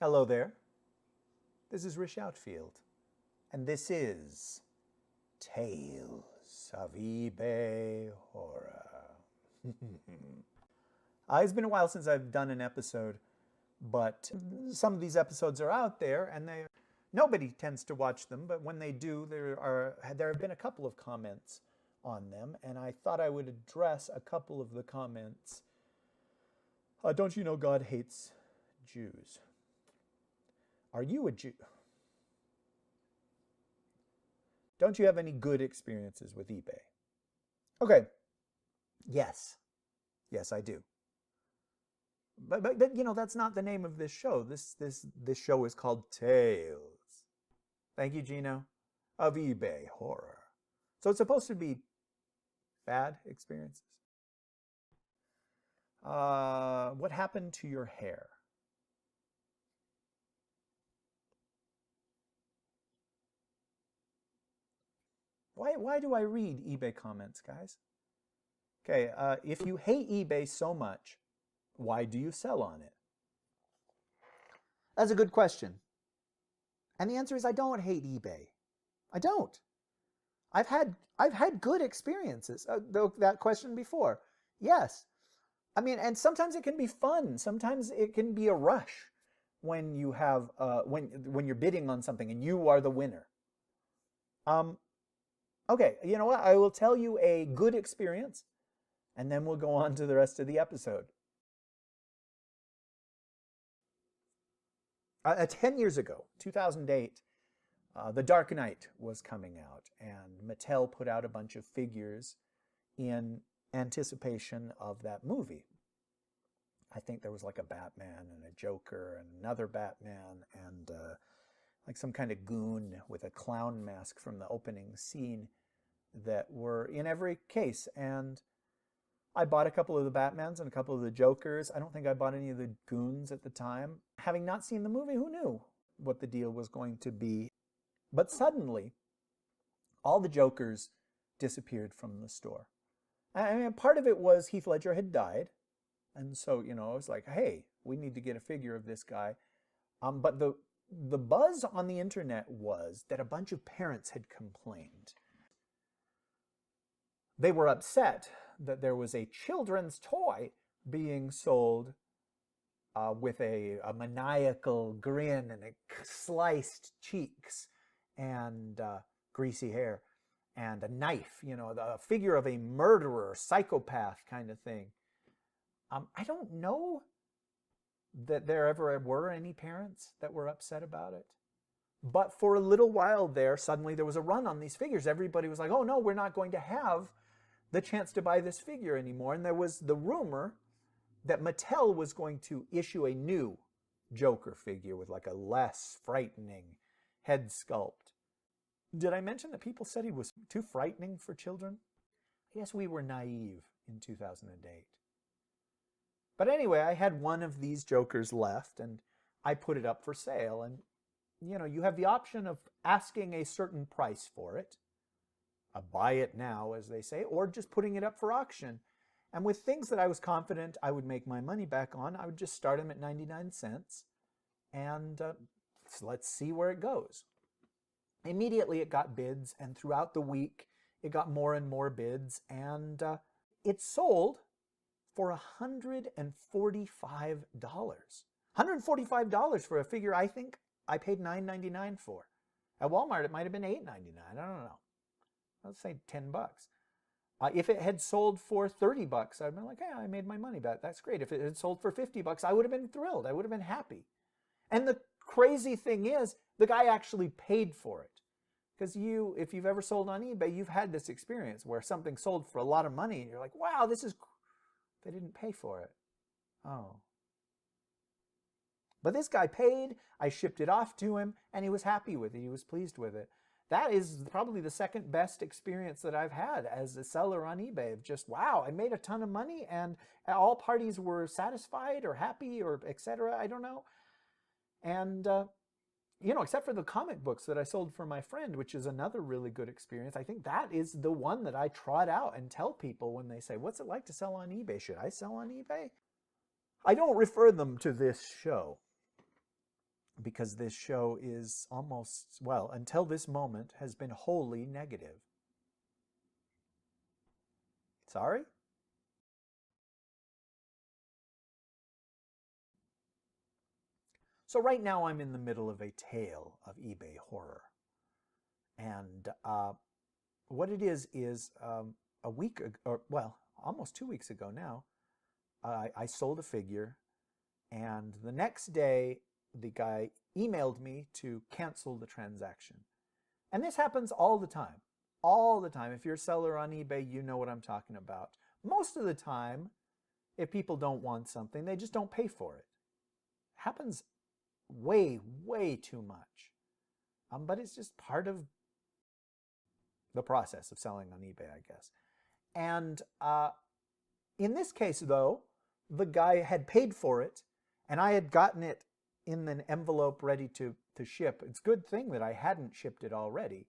Hello there. This is Rish Outfield, and this is Tales of eBay Horror. It's been a while since I've done an episode, but some of these episodes are out there, and nobody tends to watch them, but when they do, there have been a couple of comments on them, and I thought I would address a couple of the comments. Don't you know God hates Jews? Are you a Jew? Don't you have any good experiences with eBay? Okay. Yes. Yes, I do. But you know, that's not the name of this show. This show is called Tales. Thank you, Gino. Of eBay Horror. So it's supposed to be bad experiences. What happened to your hair? Why do I read eBay comments, guys? Okay, if you hate eBay so much, why do you sell on it? That's a good question. And the answer is I don't hate eBay. I don't. I've had good experiences. That question before. Yes. I mean, and sometimes it can be fun. Sometimes it can be a rush when you have when you're bidding on something and you are the winner. Okay, you know what? I will tell you a good experience, and then we'll go on to the rest of the episode. 10 years ago, 2008, The Dark Knight was coming out, and Mattel put out a bunch of figures in anticipation of that movie. I think there was like a Batman and a Joker and another Batman and like some kind of goon with a clown mask from the opening scene that were in every case. And I bought a couple of the Batmans and a couple of the Jokers. I don't think I bought any of the goons at the time. Having not seen the movie, who knew what the deal was going to be? But suddenly, all the Jokers disappeared from the store. I mean, part of it was Heath Ledger had died. And so, you know, I was like, hey, we need to get a figure of this guy. But the buzz on the internet was that a bunch of parents had complained. They were upset that there was a children's toy being sold with a maniacal grin and sliced cheeks and greasy hair and a knife, you know, the figure of a murderer, psychopath kind of thing. I don't know that there ever were any parents that were upset about it. But for a little while there, suddenly there was a run on these figures. Everybody was like, oh no, we're not going to have the chance to buy this figure anymore. And there was the rumor that Mattel was going to issue a new Joker figure with like a less frightening head sculpt. Did I mention that people said he was too frightening for children? I guess we were naive in 2008. But anyway, I had one of these Jokers left, and I put it up for sale. And, you know, you have the option of asking a certain price for it, a buy it now, as they say, or just putting it up for auction. And with things that I was confident I would make my money back on, I would just start them at 99 cents, and let's see where it goes. Immediately it got bids, and throughout the week it got more and more bids, and it sold for $145. $145 for a figure I think I paid $9.99 for. At Walmart it might have been $8.99. I don't know. Let's say $10. If it had sold for $30, I'd have been like, hey, I made my money back. That's great. If it had sold for $50, I would have been thrilled. I would have been happy. And the crazy thing is, the guy actually paid for it. Because if you've ever sold on eBay, you've had this experience where something sold for a lot of money and you're like, wow, they didn't pay for it. Oh. But this guy paid, I shipped it off to him, and he was happy with it. He was pleased with it. That is probably the second best experience that I've had as a seller on eBay of just, wow, I made a ton of money and all parties were satisfied or happy or etc. I don't know. And, you know, except for the comic books that I sold for my friend, which is another really good experience. I think that is the one that I trot out and tell people when they say, what's it like to sell on eBay? Should I sell on eBay? I don't refer them to this show. because this show is almost, well, until this moment, has been wholly negative. Sorry? So right now I'm in the middle of a tale of eBay horror. And what it is a week, or well, almost 2 weeks ago now, I sold a figure, and the next day the guy emailed me to cancel the transaction. And this happens all the time. All the time. If you're a seller on eBay, you know what I'm talking about. Most of the time, if people don't want something, they just don't pay for it. Happens way, way too much. But it's just part of the process of selling on eBay, I guess. And in this case, though, the guy had paid for it, and I had gotten it in an envelope ready to ship. It's a good thing that I hadn't shipped it already,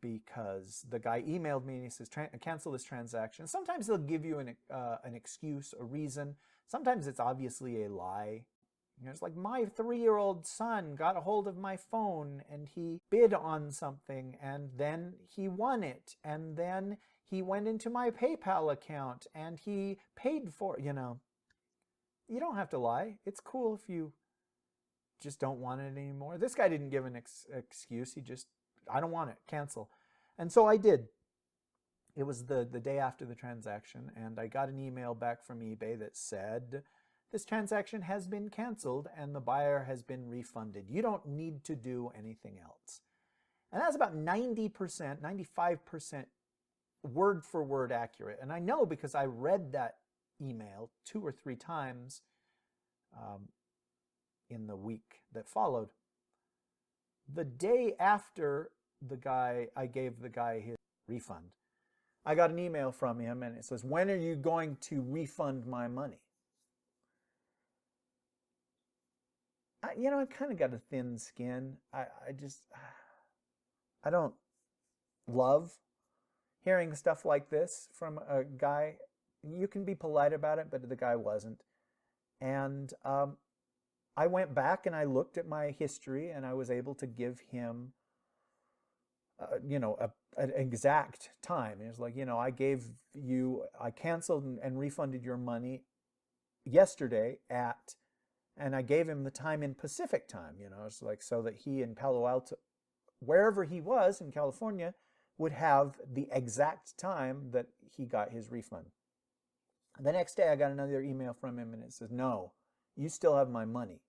because the guy emailed me and he says, cancel this transaction. Sometimes they'll give you an excuse, a reason. Sometimes it's obviously a lie. You know, it's like, my 3-year-old son got a hold of my phone and he bid on something and then he won it. And then he went into my PayPal account and he paid for it. You know, you don't have to lie. It's cool if you just don't want it anymore. This guy didn't give an excuse. He just, I don't want it, cancel. And so I did. It was the day after the transaction, and I got an email back from eBay that said, this transaction has been canceled and the buyer has been refunded. You don't need to do anything else. And that's about 90%, 95% word for word accurate. And I know because I read that email 2 or 3 times in the week that followed. The day after I gave the guy his refund, I got an email from him and it says, when are you going to refund my money? I kind of got a thin skin. I don't love hearing stuff like this from a guy. You can be polite about it, but the guy wasn't. And I went back and I looked at my history and I was able to give him, an exact time. It was like, I canceled and refunded your money yesterday and I gave him the time in Pacific time, it's like so that he in Palo Alto, wherever he was in California, would have the exact time that he got his refund. The next day I got another email from him and it says, no, you still have my money.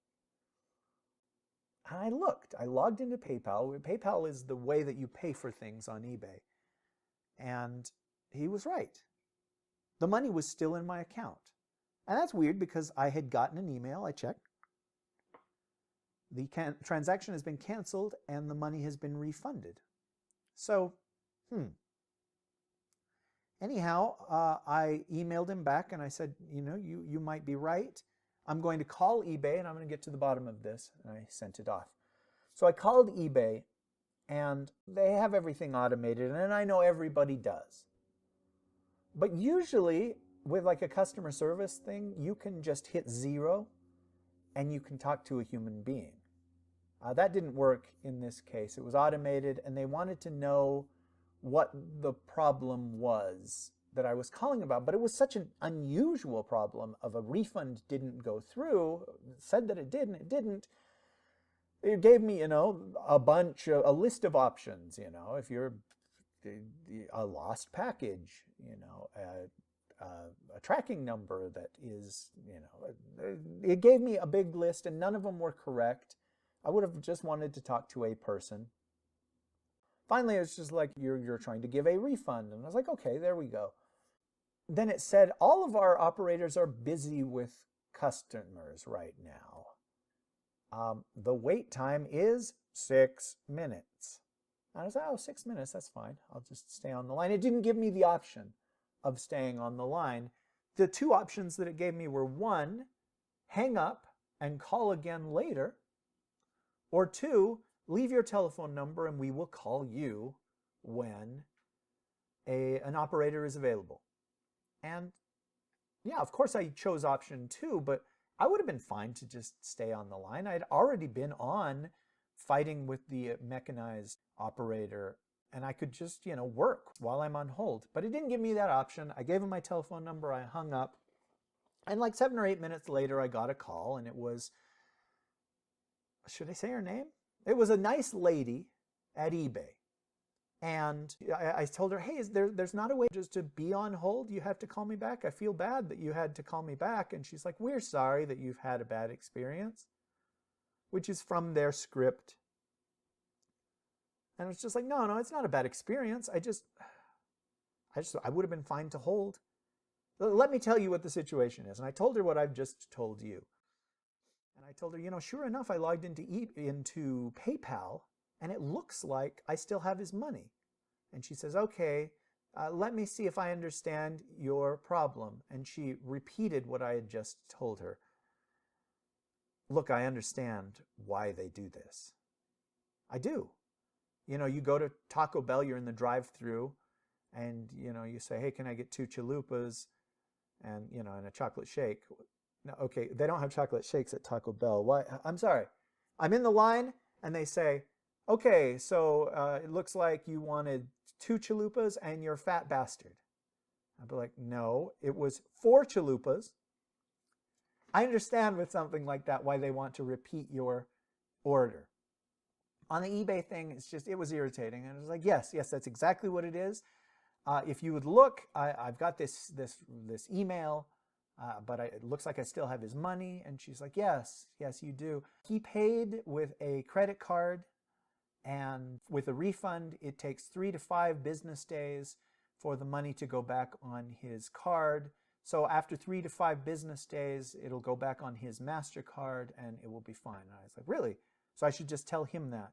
And I logged into PayPal. PayPal is the way that you pay for things on eBay. And he was right. The money was still in my account. And that's weird because I had gotten an email, I checked. The transaction has been canceled and the money has been refunded. So, Anyhow, I emailed him back and I said, you might be right. I'm going to call eBay and I'm going to get to the bottom of this. And I sent it off. So I called eBay and they have everything automated, and I know everybody does. But usually with like a customer service thing, you can just hit 0 and you can talk to a human being. That didn't work in this case. It was automated and they wanted to know what the problem was that I was calling about, but it was such an unusual problem of a refund didn't go through. It said that it did and it didn't. It gave me, a list of options, if you're a lost package, a tracking number that is, it gave me a big list and none of them were correct. I would have just wanted to talk to a person. Finally, it's just like, you're trying to give a refund. And I was like, okay, there we go. Then it said, all of our operators are busy with customers right now. The wait time is 6 minutes. And I was like, 6 minutes, that's fine. I'll just stay on the line. It didn't give me the option of staying on the line. The 2 options that it gave me were 1, hang up and call again later, or 2, leave your telephone number and we will call you when an operator is available. And yeah, of course I chose option 2, but I would have been fine to just stay on the line. I'd already been on fighting with the mechanized operator, and I could just, work while I'm on hold. But it didn't give me that option. I gave him my telephone number. I hung up. And like 7 or 8 minutes later, I got a call, and it was, should I say her name? It was a nice lady at eBay. And I told her, hey, there's not a way just to be on hold? You have to call me back? I feel bad that you had to call me back. And she's like, we're sorry that you've had a bad experience, which is from their script. And it's just like, no, it's not a bad experience. I would have been fine to hold. Let me tell you what the situation is. And I told her what I've just told you. And I told her, sure enough, I logged into PayPal, and it looks like I still have his money. And she says, okay, let me see if I understand your problem. And she repeated what I had just told her. Look, I understand why they do this. I do. You go to Taco Bell, you're in the drive-thru, and, you say, hey, can I get 2 chalupas and, and a chocolate shake? No, okay, they don't have chocolate shakes at Taco Bell. Why? I'm sorry. I'm in the line, and they say, okay, so it looks like you wanted 2 chalupas and you're a fat bastard. I'd be like, no, it was 4 chalupas. I understand with something like that why they want to repeat your order. On the eBay thing, it was irritating. And it was like, yes, that's exactly what it is. If you would look, I've got this email, but it looks like I still have his money. And she's like, yes, you do. He paid with a credit card, and with a refund, it takes 3 to 5 business days for the money to go back on his card. So after 3 to 5 business days, it'll go back on his MasterCard, and it will be fine. And I was like, really? So I should just tell him that?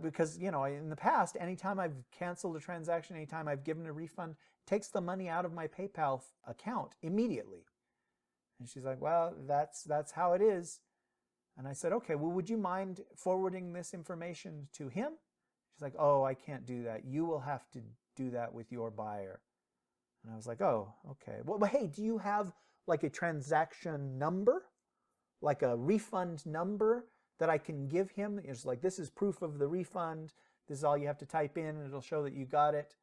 Because, in the past, anytime I've canceled a transaction, anytime I've given a refund, it takes the money out of my PayPal account immediately. And she's like, well, that's how it is. And I said, okay, well, would you mind forwarding this information to him? She's like, oh, I can't do that. You will have to do that with your buyer. And I was like, oh, okay. Well, hey, do you have like a transaction number? Like a refund number that I can give him? It's like, this is proof of the refund. This is all you have to type in, and it'll show that you got it.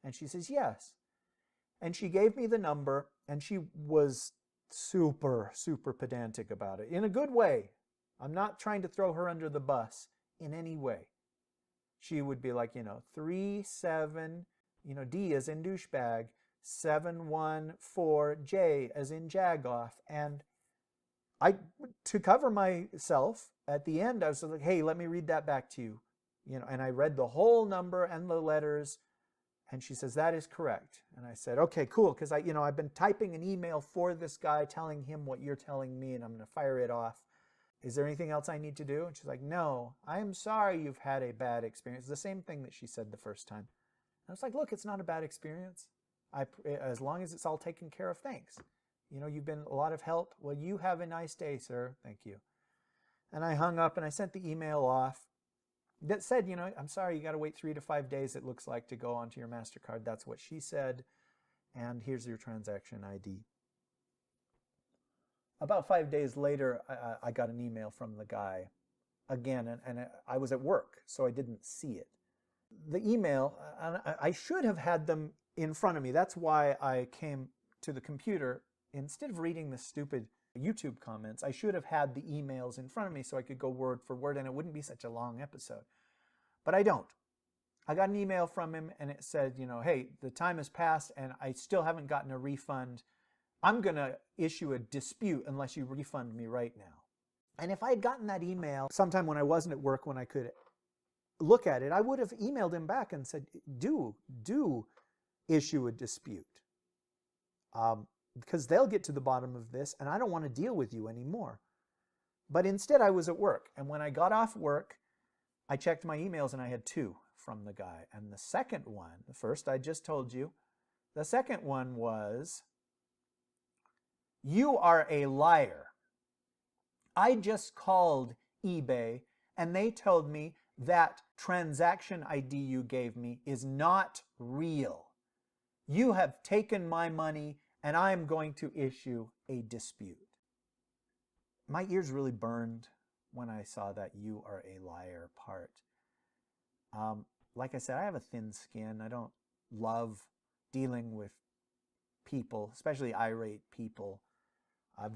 And she says, yes. And she gave me the number, and she was super, super pedantic about it in a good way. I'm not trying to throw her under the bus in any way. She would be like, 37, D as in douchebag, 714J as in jagoff. And to cover myself, at the end, I was like, hey, let me read that back to you. And I read the whole number and the letters, and she says, that is correct. And I said, okay, cool, because I've been typing an email for this guy telling him what you're telling me, and I'm going to fire it off. Is there anything else I need to do? And she's like, no, I'm sorry you've had a bad experience. The same thing that she said the first time. I was like, look, it's not a bad experience. As long as it's all taken care of, thanks. You've been a lot of help. Well, you have a nice day, sir. Thank you. And I hung up, and I sent the email off that said, I'm sorry, you got to wait 3 to 5 days, it looks like, to go onto your MasterCard. That's what she said. And here's your transaction ID. About 5 days later, I got an email from the guy again, and I was at work, so I didn't see it. The email, and I should have had them in front of me. That's why I came to the computer. Instead of reading the stupid YouTube comments, I should have had the emails in front of me so I could go word for word, and it wouldn't be such a long episode. But I don't. I got an email from him, and it said, hey, the time has passed, and I still haven't gotten a refund. I'm going to issue a dispute unless you refund me right now. And if I had gotten that email sometime when I wasn't at work, when I could look at it, I would have emailed him back and said, do issue a dispute. Because they'll get to the bottom of this, and I don't want to deal with you anymore. But instead, I was at work. And when I got off work, I checked my emails, and I had 2 from the guy. And the second one, the first I just told you, the second one was, you are a liar. I just called eBay, and they told me that transaction ID you gave me is not real. You have taken my money, and I am going to issue a dispute. my ears really burned when I saw that "you are a liar" part. Like I said, I have a thin skin. I don't love dealing with people, especially irate people.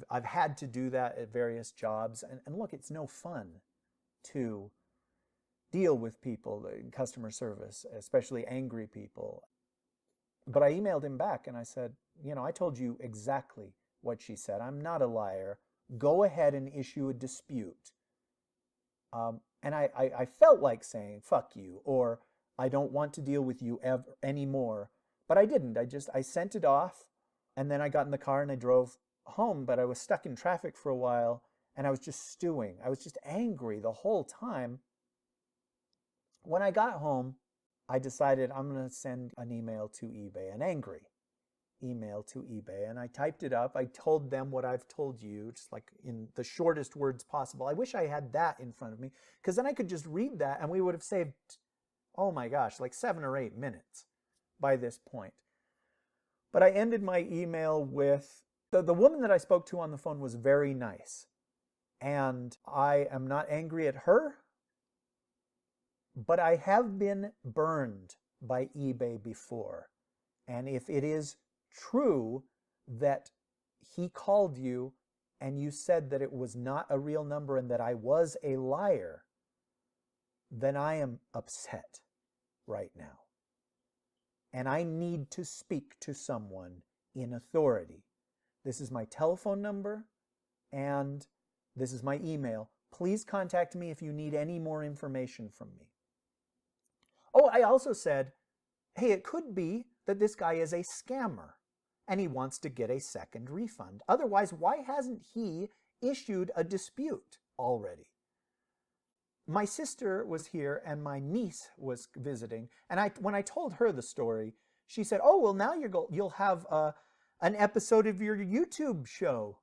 I've had to do that at various jobs. And look, it's no fun to deal with people in customer service, especially angry people. But I emailed him back and I said, I told you exactly what she said. I'm not a liar. Go ahead and issue a dispute. And I felt like saying, fuck you, or I don't want to deal with you ever anymore. But I didn't. I sent it off, and then I got in the car and I drove home, but I was stuck in traffic for a while, and I was just stewing. I was just angry the whole time. When I got home, I decided I'm going to send an email to eBay, an angry email to eBay, and I typed it up. I told them what I've told you, just like in the shortest words possible. I wish I had that in front of me, because then I could just read that and we would have saved, oh my gosh, like 7 or 8 minutes by this point. But I ended my email with, the woman that I spoke to on the phone was very nice, and I am not angry at her, but I have been burned by eBay before. And if it is true that he called you and you said that it was not a real number and that I was a liar, then I am upset right now. And I need to speak to someone in authority. This is my telephone number and this is my email. Please contact me if you need any more information from me. Oh, I also said, hey, it could be that this guy is a scammer and he wants to get a second refund. Otherwise, why hasn't he issued a dispute already? My sister was here and my niece was visiting, and when I told her the story, she said, oh, well, now you'll have an episode of your YouTube show.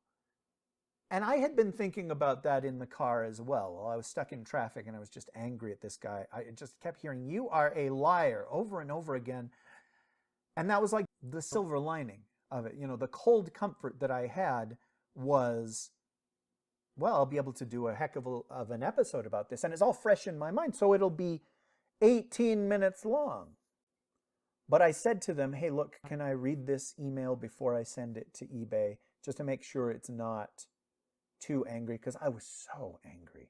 And I had been thinking about that in the car as well. While I was stuck in traffic and I was just angry at this guy. I just kept hearing, you are a liar, over and over again. And that was like the silver lining of it. The cold comfort that I had was, well, I'll be able to do a heck of an episode about this. And it's all fresh in my mind. So it'll be 18 minutes long. But I said to them, hey, look, can I read this email before I send it to eBay, just to make sure it's not too angry, because I was so angry.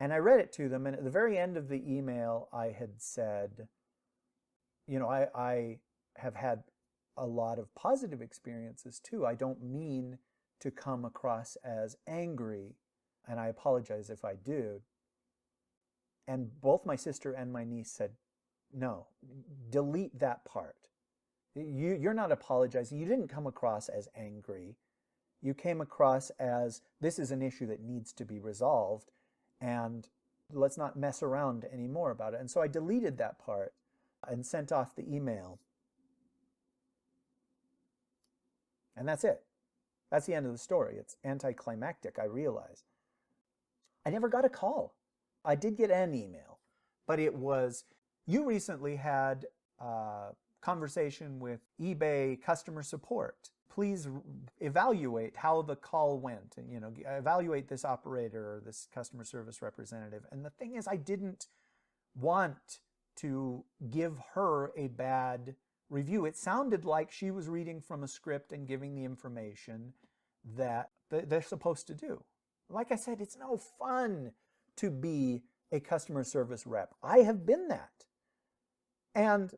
And I read it to them, and at the very end of the email, I had said, I have had a lot of positive experiences too. I don't mean to come across as angry, and I apologize if I do. And both my sister and my niece said, no, delete that part. You're not apologizing. You didn't come across as angry. You came across as, this is an issue that needs to be resolved, and let's not mess around anymore about it. And so I deleted that part and sent off the email. And that's it. That's the end of the story. It's anticlimactic, I realize. I never got a call. I did get an email, but it was, you recently had a conversation with eBay customer support. Please evaluate how the call went and, evaluate this operator or this customer service representative. And the thing is, I didn't want to give her a bad review. It sounded like she was reading from a script and giving the information that they're supposed to do. Like I said, it's no fun to be a customer service rep. I have been that. And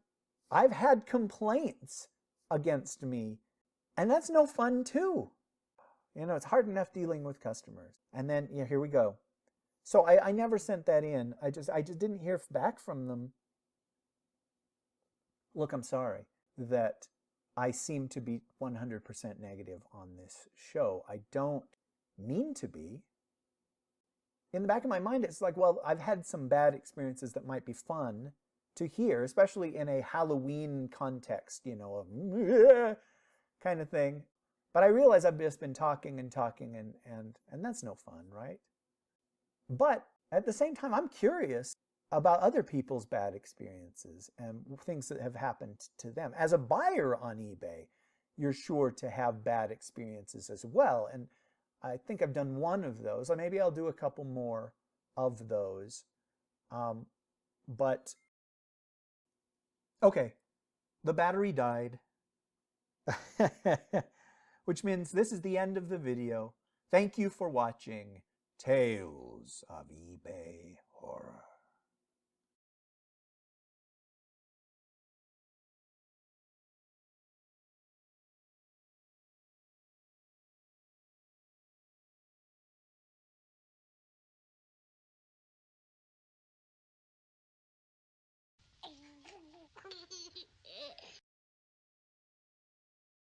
I've had complaints against me, and that's no fun too. It's hard enough dealing with customers. And then, here we go. So I never sent that in. I just didn't hear back from them. Look, I'm sorry that I seem to be 100% negative on this show. I don't mean to be. In the back of my mind, it's like, well, I've had some bad experiences that might be fun to hear, especially in a Halloween context, of kind of thing. But I realize I've just been talking and talking, and that's no fun, right? But at the same time, I'm curious about other people's bad experiences and things that have happened to them. As a buyer on eBay, you're sure to have bad experiences as well. And I think I've done one of those. Or maybe I'll do a couple more of those. But, okay, the battery died, which means this is the end of the video. Thank you for watching Tales of eBay Horror.